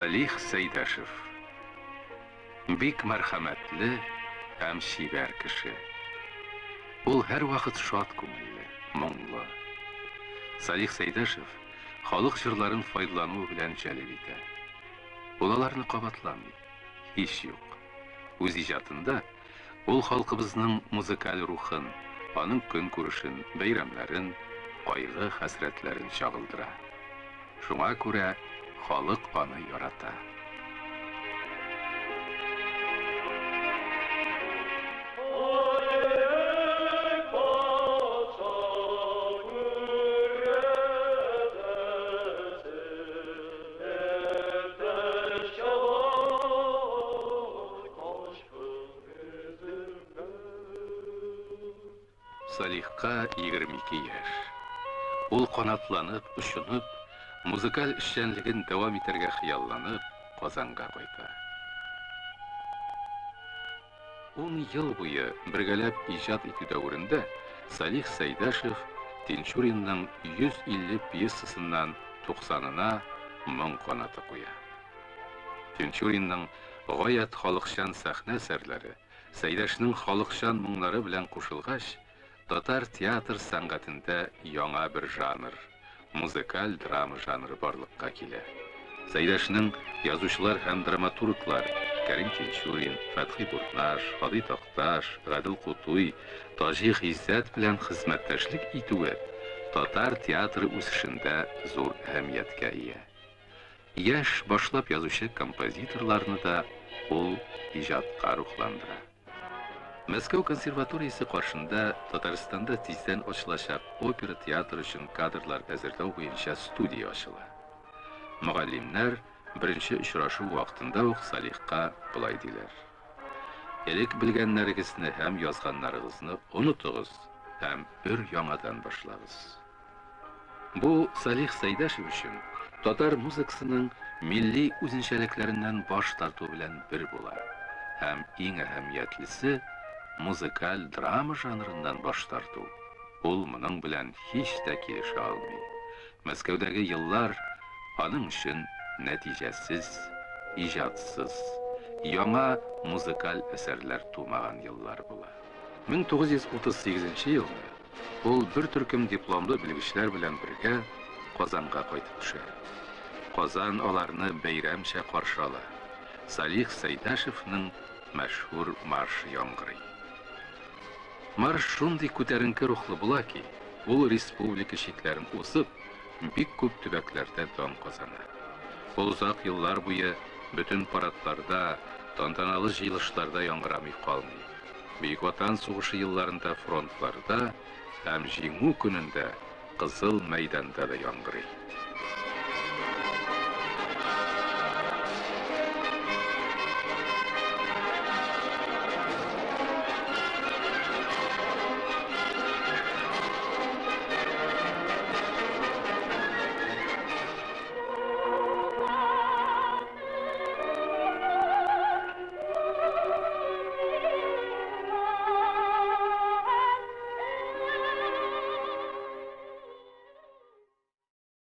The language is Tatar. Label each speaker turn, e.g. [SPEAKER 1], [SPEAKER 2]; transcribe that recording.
[SPEAKER 1] Салих Сәйдәшев. Бик мәрхәмәтле һәм шибәр кеше. Ул һәр вакыт шат күңелле, моңлы. Салих Сәйдәшев халык җырларын файдалану белән җәлеп итә. Ул аларны кабатламый, һич юк. Үз иҗатында ул халкыбызның музыкаль рухын, аның көн күрешен, бәйрәмнәрен, кайгы хәсрәтләрен чагылдыра. Шуңа күрә халык аны ярата. Салихка 22 яшь. Ул канатланып, очынып, музыкаль эшчәнлеген дәвам итәргә хыялланып, Казанга кайта. 10 ел буе бергәләп иҗат итү дәверендә Салих Сәйдәшев Тинчуринның 150 пьесасыннан 90-на моң канаты куя. Тинчуринның гаять халыкчан сәхнә әсәрләре Сәйдәшнең халыкчан моңнары белән кушылгач, татар театр сәнгатендә яңа бер жанр, музыкаль драма жанры барлыкка килә. Сәйдәшнең язучылар һәм драматурглар Кәрим Тинчурин, Фәтхи Бурнаш, Хади Такташ, Гадел Кутуй, Таҗи Гыйззәт белән хезмәттәшлек итүе татар театры үсешендә зур әһәмияткә ия. Яшь башлап язучы композиторларны да ул иҗатка рухландыра. Мәскәү консерваториясе каршында Татарстанда тиздән ачылачак опера театры өчен кадрлар әзерләү буенча студия ачыла. Мөгаллимнәр беренче очрашу вакытында ук Салихка булай диләр: "Элек белгәннәрегезне һәм язганнарыгызны онытыгыз һәм бер яңадан башлагыз." Бу Салих Сәйдәшев өчен татар музыкасының милли үзенчәлекләреннән баш тарту белән бер була. Һәм иң әһәмиятлесе музыкаль драма жанрыннан баш тарту. Ул моның белән һич тә килешә алмый. Мәскәүдәге еллар аның өчен нәтиҗәсез, иҗатсыз, яңа музыкаль әсәрләр тумаган еллар була. 1938 елда ул бер төркем дипломлы белгечләр белән бергә Казанга кайтып төшә. Казан аларны бәйрәмчә каршы ала. Салих Сәйдәшевнең мәшһүр маршы яңгырый. Марш шундый күтәренке рухлы була ки, ул республика чикләрен усып, бик күп төбәкләрдә дан казана. Ул озак еллар буе бөтен парадларда, тантаналы җыелышларда яңгырамый калмый. Бөек Ватан сугышы елларында фронтларда һәм җиңү көнендә Кызыл мәйданда да яңгырый.